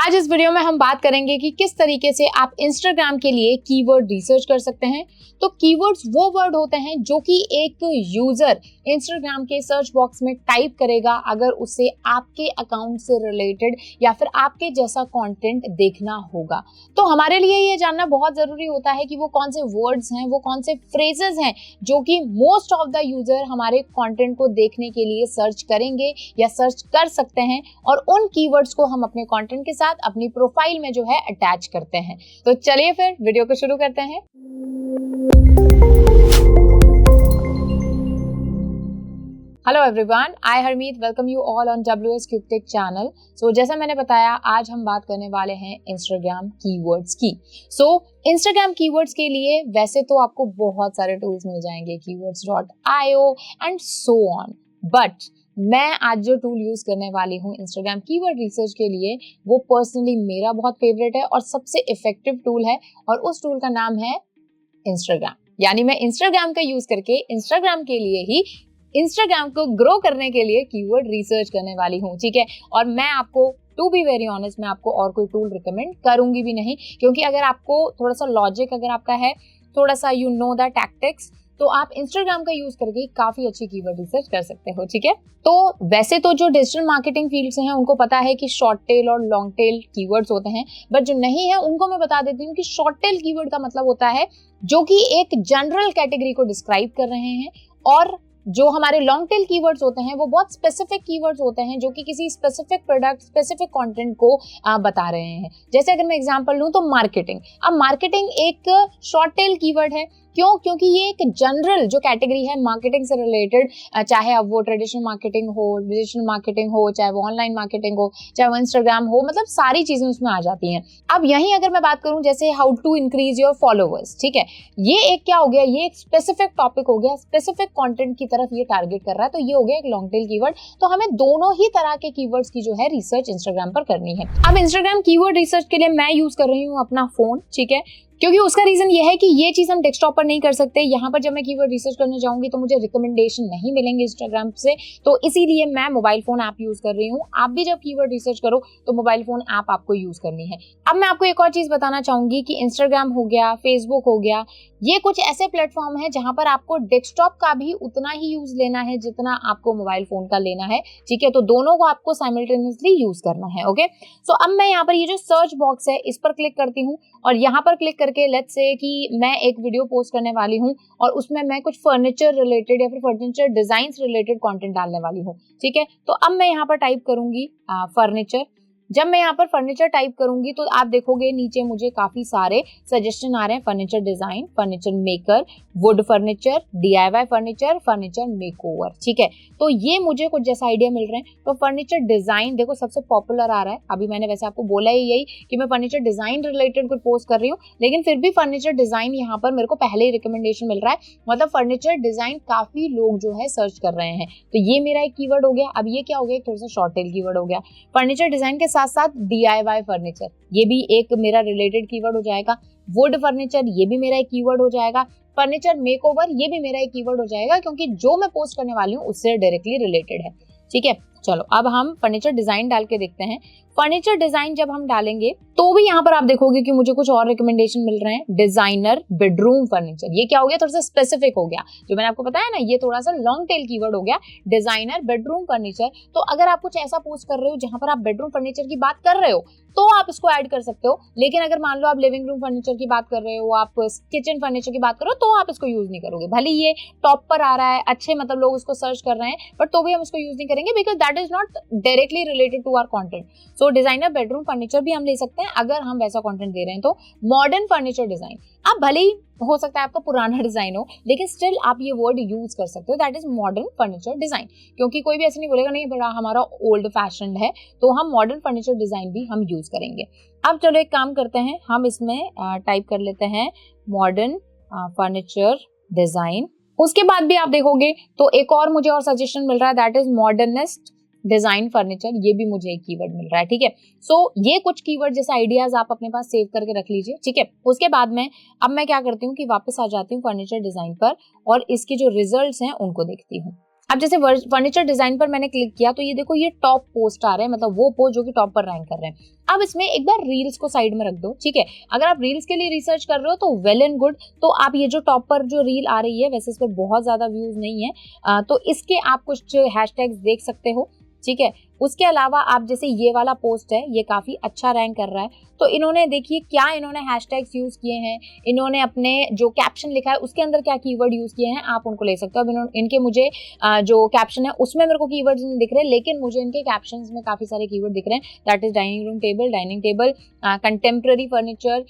आज इस वीडियो में हम बात करेंगे कि किस तरीके से आप इंस्टाग्राम के लिए कीवर्ड रिसर्च कर सकते हैं। तो कीवर्ड्स वो वर्ड होते हैं जो कि एक यूजर इंस्टाग्राम के सर्च बॉक्स में टाइप करेगा अगर उसे आपके अकाउंट से रिलेटेड या फिर आपके जैसा कंटेंट देखना होगा। तो हमारे लिए ये जानना बहुत जरूरी होता है कि वो कौन से वर्ड्स हैं, वो कौन से फ्रेजेस हैं जो कि मोस्ट ऑफ द यूजर हमारे कंटेंट को देखने के लिए सर्च करेंगे या सर्च कर सकते हैं, और उन कीवर्ड्स को हम अपने कंटेंट के साथ अपनी प्रोफाइल में जो है अटैच करते हैं। तो चलिए फिर वीडियो को शुरू करते हैं। Hello everyone, I Harmeet welcome you all on WS क्यूबटेक चैनल। सो जैसा मैंने बताया, आज हम बात करने वाले हैं इंस्टाग्राम कीवर्ड्स की। सो इंस्टाग्राम कीवर्ड्स के लिए वैसे तो आपको बहुत सारे टूल्स मिल जाएंगे, keywords.io and so on, but मैं आज जो टूल यूज करने वाली हूँ इंस्टाग्राम कीवर्ड रिसर्च के लिए, वो पर्सनली मेरा बहुत फेवरेट है और सबसे इफेक्टिव टूल है, और उस टूल का नाम है इंस्टाग्राम। यानी मैं इंस्टाग्राम का यूज करके इंस्टाग्राम के लिए ही इंस्टाग्राम को ग्रो करने के लिए कीवर्ड रिसर्च करने वाली हूँ, ठीक है। और मैं आपको टू बी वेरी ऑनेस्ट, मैं आपको और कोई टूल रिकमेंड करूंगी भी नहीं, क्योंकि अगर आपको थोड़ा सा लॉजिक अगर आपका है, थोड़ा सा यू नो द टैक्टिक्स, तो आप इंस्टाग्राम का यूज करके काफी अच्छी कीवर्ड रिसर्च कर सकते हो, ठीक है। तो वैसे तो जो डिजिटल मार्केटिंग फील्ड से हैं उनको पता है कि शॉर्ट टेल और लॉन्ग टेल कीवर्ड्स होते हैं, बट जो नहीं है उनको मैं बता देती हूँ कि शॉर्ट टेल कीवर्ड का मतलब होता है जो कि एक जनरल कैटेगरी को डिस्क्राइब कर रहे हैं, और जो हमारे लॉन्ग टेल कीवर्ड्स होते हैं वो बहुत स्पेसिफिक कीवर्ड्स होते हैं जो कि किसी स्पेसिफिक प्रोडक्ट, स्पेसिफिक कंटेंट को बता रहे हैं। जैसे अगर मैं एग्जांपल लूं तो मार्केटिंग। अब मार्केटिंग एक शॉर्ट टेल कीवर्ड है। क्यों? क्योंकि ये एक जनरल जो कैटेगरी है मार्केटिंग से रिलेटेड, चाहे अब वो ट्रेडिशनल मार्केटिंग हो, डिजिटल मार्केटिंग हो, चाहे वो ऑनलाइन मार्केटिंग हो, चाहे वो इंस्टाग्राम हो, मतलब सारी चीजें उसमें आ जाती हैं। अब यहीं अगर मैं बात करूं जैसे how to increase your followers, ठीक है, ये एक क्या हो गया, ये एक स्पेसिफिक टॉपिक हो गया, स्पेसिफिक कंटेंट की तरफ ये टारगेट कर रहा है, तो ये हो गया एक लॉन्ग टेल कीवर्ड। तो हमें दोनों ही तरह के कीवर्ड्स की जो है रिसर्च इंस्टाग्राम पर करनी है। अब इंस्टाग्राम कीवर्ड रिसर्च के लिए मैं यूज कर रही हूँ अपना फोन, ठीक है, क्योंकि उसका रीजन ये है कि ये चीज हम डेस्कटॉप पर नहीं कर सकते। यहाँ पर जब मैं कीवर्ड रिसर्च करने जाऊंगी तो मुझे रिकमेंडेशन नहीं मिलेंगे इंस्टाग्राम से, तो इसीलिए मैं मोबाइल फोन ऐप यूज कर रही हूँ। आप भी जब कीवर्ड रिसर्च करो तो मोबाइल फोन ऐप आपको यूज करनी है। अब मैं आपको एक और चीज बताना चाहूंगी कि इंस्टाग्राम हो गया, फेसबुक हो गया, ये कुछ ऐसे प्लेटफॉर्म है जहां पर आपको डेस्कटॉप का भी उतना ही यूज लेना है जितना आपको मोबाइल फोन का लेना है, ठीक है। तो दोनों को आपको साइमल्टेनियसली यूज करना है, ओके। सो अब मैं यहाँ पर ये जो सर्च बॉक्स है इस पर क्लिक करती हूँ, और यहाँ पर क्लिक करके लेट्स से कि मैं एक वीडियो पोस्ट करने वाली हूँ और उसमें मैं कुछ फर्नीचर रिलेटेड या फिर फर्नीचर डिजाइन रिलेटेड कंटेंट डालने वाली हूँ, ठीक है। तो अब मैं यहाँ पर टाइप करूंगी फर्नीचर। जब मैं यहाँ पर फर्नीचर टाइप करूंगी तो आप देखोगे नीचे मुझे काफी सारे सजेशन आ रहे हैं, furniture design, furniture maker, would furniture, DIY furniture, furniture makeover, ठीक है। तो ये मुझे कुछ जैसा आइडिया मिल रहे हैं। तो फर्नीचर डिजाइन देखो सबसे पॉपुलर आ रहा है। अभी मैंने वैसे आपको बोला ही यही कि मैं फर्नीचर डिजाइन रिलेटेड कुछ पोस्ट कर रही हूँ, लेकिन फिर भी फर्नीचर डिजाइन यहाँ पर मेरे को पहले ही रिकमेंडेशन मिल रहा है, मतलब फर्नीचर डिजाइन काफी लोग जो है सर्च कर रहे हैं। तो ये मेरा एक कीवर्ड हो गया। अब ये क्या हो गया, थोड़ा सा शॉर्ट टेल कीवर्ड हो गया। फर्नीचर डिजाइन के साथ साथ DIY फर्नीचर, ये भी एक मेरा रिलेटेड कीवर्ड हो जाएगा। वुड फर्नीचर, ये भी मेरा एक कीवर्ड हो जाएगा। फर्नीचर मेकओवर, ये भी मेरा एक कीवर्ड हो जाएगा, क्योंकि जो मैं पोस्ट करने वाली हूँ उससे डायरेक्टली रिलेटेड है, ठीक है। चलो अब हम फर्नीचर डिजाइन डाल के देखते हैं। फर्नीचर डिजाइन जब हम डालेंगे तो भी यहाँ पर आप देखोगे कि मुझे कुछ और रिकमेंडेशन मिल रहे हैं। डिजाइनर बेडरूम फर्नीचर, ये क्या हो गया, थोड़ा सा स्पेसिफिक हो गया। जो मैंने आपको बताया ना, ये थोड़ा सा लॉन्ग टेल कीवर्ड हो गया, डिजाइनर बेडरूम फर्नीचर। तो अगर आप कुछ ऐसा पोस्ट कर रहे हो जहां पर आप बेडरूम फर्नीचर की बात कर रहे हो तो आप इसको ऐड कर सकते हो, लेकिन अगर मान लो आप लिविंग रूम फर्नीचर की बात कर रहे हो, आप किचन फर्नीचर की बात कर रहे हो, तो आप इसको यूज नहीं करोगे। भले ये टॉप पर आ रहा है, अच्छे मतलब लोग इसको सर्च कर रहे हैं, बट तो भी हम इसको यूज नहीं करेंगे, because that is not directly related to our content. So designer bedroom furniture भी हम ले सकते हैं अगर हम वैसा कंटेंट दे रहे हैं। तो मॉडर्न फर्नीचर डिजाइन, अब भले ही हो सकता है आपका पुराना डिजाइन हो, लेकिन स्टिल आप ये वर्ड यूज कर सकते हो, that is modern furniture design, क्योंकि कोई भी ऐसे नहीं बोलेगा नहीं बड़ा हमारा ओल्ड फैशन है, तो हम मॉडर्न फर्नीचर डिजाइन भी हम यूज करेंगे। अब चलो एक काम करते हैं, हम इसमें टाइप कर लेते हैं मॉडर्न फर्नीचर डिजाइन। उसके बाद भी आप देखोगे तो एक और मुझे और सजेशन मिल रहा है, that is modernist design furniture, ये भी मुझे एक कीवर्ड मिल रहा है, ठीक है। सो ये कुछ कीवर्ड जैसे आइडियाज आप अपने पास सेव करके रख लीजिए, ठीक है। उसके बाद में अब मैं क्या करती हूँ कि वापस आ जाती हूँ फर्नीचर डिजाइन पर और इसके जो रिजल्ट्स हैं उनको देखती हूँ। अब जैसे फर्नीचर डिजाइन पर मैंने क्लिक किया तो ये देखो ये टॉप पोस्ट आ रहे हैं, मतलब वो पोस्ट जो कि टॉप पर रैंक कर रहे हैं। अब इसमें एक बार रील्स को साइड में रख दो, ठीक है। अगर आप रील्स के लिए रिसर्च कर रहे हो तो वेल एंड गुड, तो आप ये जो टॉप पर जो रील आ रही है, वैसे इस पर बहुत ज्यादा व्यूज नहीं है, तो इसके आप कुछ हैशटैग्स देख सकते हो, ठीक है। उसके अलावा आप जैसे ये वाला पोस्ट है, ये काफी अच्छा रैंक कर रहा है, तो इन्होंने देखिए क्या इन्होंने हैशटैग्स यूज किए हैं, इन्होंने अपने जो कैप्शन लिखा है उसके अंदर क्या कीवर्ड यूज किए हैं, आप उनको ले सकते हो। अब इनके मुझे जो कैप्शन है उसमें मेरे को कीवर्ड्स नहीं दिख रहे, लेकिन मुझे इनके कैप्शंस में काफी सारे कीवर्ड दिख रहे हैं। That is dining table, contemporary furniture,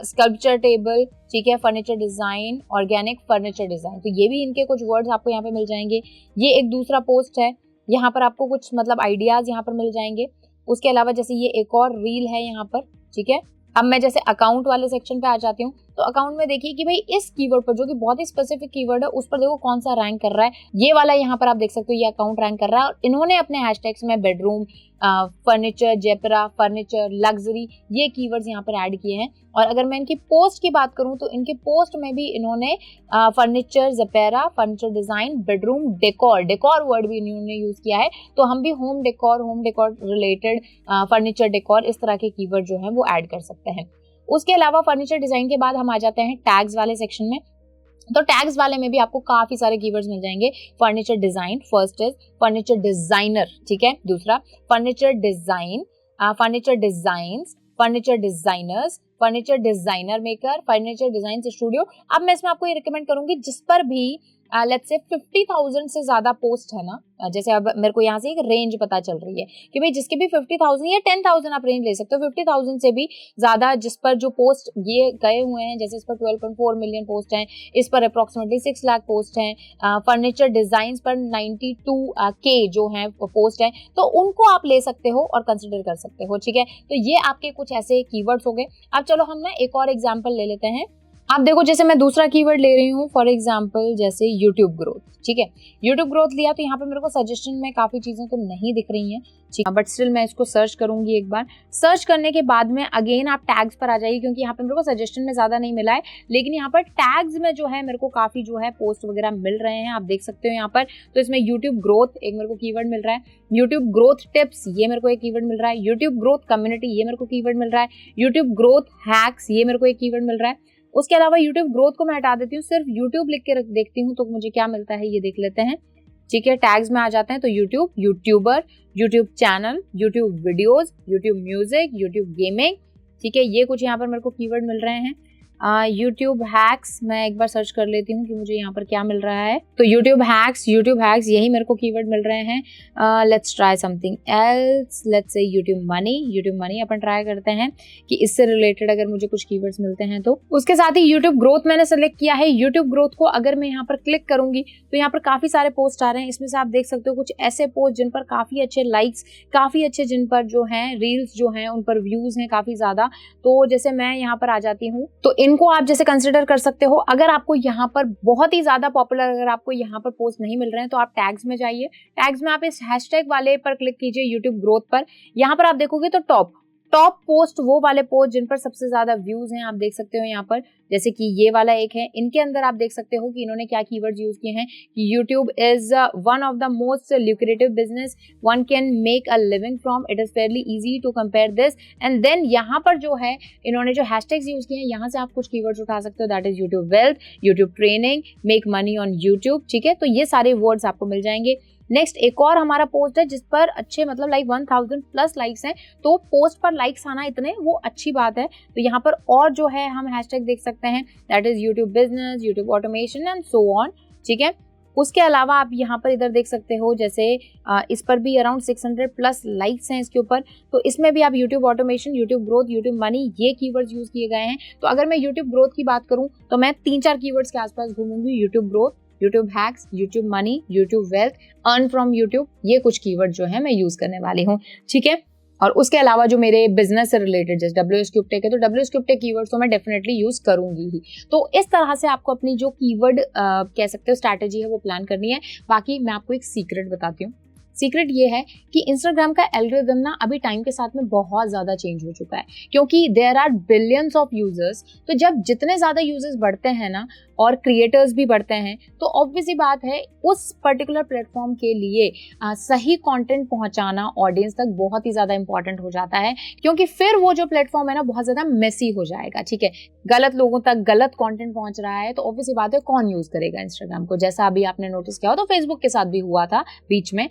sculpture table, ठीक है, furniture design, organic furniture design, तो ये भी इनके कुछ वर्ड्स आपको यहाँ पे मिल जाएंगे। ये एक दूसरा पोस्ट है, यहाँ पर आपको कुछ मतलब आइडियाज यहाँ पर मिल जाएंगे। उसके अलावा जैसे ये एक और रील है यहाँ पर, ठीक है। अब मैं जैसे अकाउंट वाले सेक्शन पे आ जाती हूँ, तो अकाउंट में देखिए कि भाई इस कीवर्ड पर जो कि बहुत ही स्पेसिफिक कीवर्ड है उस पर देखो कौन सा रैंक कर रहा है। ये वाला यहाँ पर आप देख सकते हो, ये अकाउंट रैंक कर रहा है और इन्होंने अपने हैशटैग्स में बेडरूम, फर्नीचर, जेपरा, फर्नीचर, लग्जरी, ये कीवर्ड्स यहाँ पर ऐड किए हैं। और अगर मैं इनकी पोस्ट की बात करूँ तो इनके पोस्ट में भी इन्होंने फर्नीचर, जेपेरा, furniture design, bedroom, decor word भी इन्होंने यूज किया है। तो हम भी home decor related, furniture decor, इस तरह के कीवर्ड जो है वो ऐड कर सकते हैं। उसके अलावा फर्नीचर डिजाइन के बाद हम आ जाते हैं टैग्स वाले सेक्शन में। तो टैग्स वाले में भी आपको काफी सारे कीवर्ड्स मिल जाएंगे। Furniture design, first is furniture designer, ठीक है। दूसरा furniture design, furniture designs, furniture designers, furniture designer maker, furniture design studio. अब मैं इसमें आपको ये रिकमेंड करूंगी जिस पर भी लेट्स से 50,000 से ज्यादा पोस्ट है ना, जैसे अब मेरे को यहाँ से एक रेंज पता चल रही है कि भाई जिसके भी 50,000 या 10,000 आप रेंज ले सकते हो, 50,000 से भी ज्यादा जिस पर जो पोस्ट ये गए हुए हैं, जैसे इस पर 12.4 मिलियन पोस्ट हैं, इस पर अप्रोक्सीमेटली 6 लाख पोस्ट हैं, फर्नीचर डिजाइन पर 92K जो है पोस्ट है, तो उनको आप ले सकते हो और कंसिडर कर सकते हो, ठीक है। तो ये आपके कुछ ऐसे कीवर्ड्स हो गए। अब चलो हम ना एक और एग्जाम्पल ले लेते हैं। आप देखो जैसे मैं दूसरा कीवर्ड ले रही हूँ, फॉर एग्जांपल जैसे यूट्यूब ग्रोथ, ठीक है। यूट्यूब ग्रोथ लिया तो यहाँ पे मेरे को सजेशन में काफी चीजें तो नहीं दिख रही हैं, ठीक है, बट स्टिल मैं इसको सर्च करूंगी एक बार। सर्च करने के बाद में अगेन आप टैग्स पर आ जाइए, क्योंकि यहाँ पे मेरे को सजेशन में ज्यादा नहीं मिला है, लेकिन यहाँ पर टैग्स में जो है मेरे को काफी जो है पोस्ट वगैरह मिल रहे हैं, आप देख सकते हो यहाँ पर। तो इसमें यूट्यूब ग्रोथ एक मेरे को कीवर्ड मिल रहा है, यूट्यूब ग्रोथ टिप्स ये मेरे को एक कीवर्ड मिल रहा है, यूट्यूब ग्रोथ कम्युनिटी ये मेरे को कीवर्ड मिल रहा है, यूट्यूब ग्रोथ हैक्स ये मेरे को एक कीवर्ड मिल रहा है। उसके अलावा यूट्यूब ग्रोथ को मैं हटा देती हूँ, सिर्फ यूट्यूब लिख के देखती हूँ तो मुझे क्या मिलता है ये देख लेते हैं, ठीक है। टैग्स में आ जाते हैं तो YouTube, YouTuber, YouTube channel, YouTube videos, YouTube music, YouTube gaming, ठीक है, ये कुछ यहाँ पर मेरे को कीवर्ड मिल रहे हैं। यूट्यूब हैक्स मैं एक बार सर्च कर लेती हूँ कि मुझे यहाँ पर क्या मिल रहा है। तो यूट्यूब हैक्स यही मेरे को कीवर्ड मिल रहे हैं। Let's try something else, let's say YouTube money upon try करते हैं कि इससे रिलेटेड अगर मुझे कुछ कीवर्ड्स मिलते हैं तो। उसके साथ ही यूट्यूब ग्रोथ मैंने सेलेक्ट किया है। यूट्यूब ग्रोथ को अगर मैं यहाँ पर क्लिक करूंगी तो यहाँ पर काफी सारे पोस्ट आ रहे हैं। इसमें से आप देख सकते हो कुछ ऐसे पोस्ट जिन पर काफी अच्छे लाइक्स, काफी अच्छे जिन पर जो है रील्स जो है उन पर व्यूज हैं काफी ज्यादा। तो जैसे मैं यहाँ पर आ जाती हूँ तो इनको आप जैसे कंसिडर कर सकते हो। अगर आपको यहाँ पर बहुत ही ज्यादा पॉपुलर, अगर आपको यहाँ पर पोस्ट नहीं मिल रहे हैं तो आप टैग्स में जाइए। टैग्स में आप इस हैशटैग वाले पर क्लिक कीजिए यूट्यूब ग्रोथ पर। यहाँ पर आप देखोगे तो टॉप पोस्ट वो वाले पोस्ट जिन पर सबसे ज्यादा व्यूज हैं आप देख सकते हो यहाँ पर, जैसे कि ये वाला एक है। इनके अंदर आप देख सकते हो कि इन्होंने क्या कीवर्ड्स यूज किए हैं कि YouTube is one of the most lucrative business one can make a living from, it is fairly easy to compare this. And then यहाँ पर जो है इन्होंने जो हैशटैग्स यूज किए हैं यहाँ से आप कुछ कीवर्ड्स उठा सकते हो, that is YouTube wealth, YouTube training, make money on YouTube, ठीक है। तो ये सारे वर्ड्स आपको मिल जाएंगे। नेक्स्ट एक और हमारा पोस्ट है जिस पर अच्छे मतलब लाइक 1000 प्लस लाइक्स हैं। तो पोस्ट पर लाइक्स आना इतने वो अच्छी बात है। तो यहाँ पर और जो है हम हैशटैग देख सकते हैं, that is YouTube business, YouTube automation and so on, ठीक है। उसके अलावा आप यहाँ पर इधर देख सकते हो जैसे इस पर भी अराउंड 600 प्लस लाइक्स हैं इसके ऊपर। तो इसमें भी आप YouTube automation, YouTube growth, YouTube money ये कीवर्ड्स यूज किए गए हैं। तो अगर मैं यूट्यूब ग्रोथ की बात करूँ तो मैं 3-4 कीवर्ड्स के आसपास घूमूंगी, YouTube growth, YouTube hacks, YouTube money, YouTube wealth, earn from YouTube, ये कुछ कीवर्ड जो है मैं यूज करने वाली हूँ, ठीक है। और उसके अलावा जो मेरे बिजनेस से रिलेटेड जैसे WS क्यूब टेक है तो WS क्यूब टेक कीवर्ड्स तो मैं डेफिनेटली यूज करूंगी ही। तो इस तरह से आपको अपनी जो कीवर्ड कह सकते हो स्ट्रैटेजी है वो प्लान करनी है। बाकी मैं आपको एक सीक्रेट बताती हूँ। सीक्रेट ये है कि इंस्टाग्राम का एल्गोरिदम ना अभी टाइम के साथ में बहुत ज़्यादा चेंज हो चुका है, क्योंकि there are billions of users. तो जब जितने ज़्यादा यूजर्स बढ़ते हैं ना और क्रिएटर्स भी बढ़ते हैं, तो ऑब्वियसली बात है उस पर्टिकुलर प्लेटफॉर्म के लिए सही कंटेंट पहुंचाना ऑडियंस तक बहुत ही ज़्यादा इंपॉर्टेंट हो जाता है, क्योंकि फिर वो जो प्लेटफॉर्म है ना बहुत ज़्यादा मेसी हो जाएगा। ठीक है, गलत लोगों तक गलत कंटेंट पहुंच रहा है तो ऑब्वियसली बात है कौन यूज़ करेगा इंस्टाग्राम को। जैसा अभी आपने नोटिस किया हो तो फेसबुक के साथ भी हुआ था बीच में।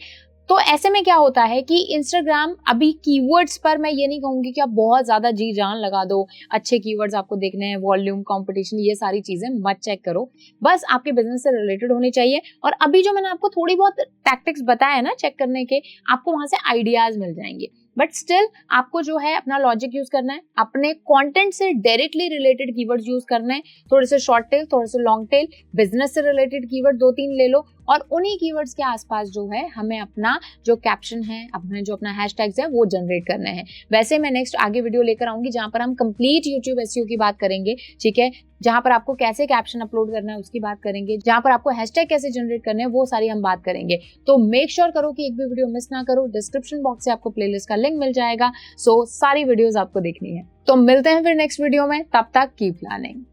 तो ऐसे में क्या होता है कि इंस्टाग्राम अभी कीवर्ड्स पर, मैं ये नहीं कहूंगी कि आप बहुत ज्यादा जी जान लगा दो, अच्छे कीवर्ड्स आपको देखने हैं, वॉल्यूम, कंपटीशन, ये सारी चीजें मत चेक करो, बस आपके बिजनेस से रिलेटेड होनी चाहिए। और अभी जो मैंने आपको थोड़ी बहुत टैक्टिक्स बताया ना चेक करने के, आपको वहां से आइडियाज मिल जाएंगे। बट स्टिल आपको जो है अपना लॉजिक यूज करना है, अपने कंटेंट से डायरेक्टली रिलेटेड कीवर्ड्स यूज करना है, थोड़े से शॉर्ट टेल, थोड़े से लॉन्ग टेल, बिजनेस से रिलेटेड कीवर्ड 2-3 ले लो, और उन्हीं कीवर्ड्स के आसपास जो है हमें अपना जो कैप्शन है, अपना हैशटैग्स है वो जनरेट करने हैं। वैसे मैं नेक्स्ट आगे वीडियो लेकर आऊंगी जहां पर हम कंप्लीट यूट्यूब एसईओ की बात करेंगे। ठीक है, जहां पर आपको कैसे कैप्शन अपलोड करना है उसकी बात करेंगे, जहां पर आपको हैशटैग कैसे जनरेट करने हैं वो सारी हम बात करेंगे। तो मेक श्योर करो कि एक भी वीडियो मिस ना करो। डिस्क्रिप्शन बॉक्स से आपको प्लेलिस्ट का लिंक मिल जाएगा, सो सारी वीडियोस आपको देखनी है। तो मिलते हैं फिर नेक्स्ट वीडियो में, तब तक कीप लर्निंग।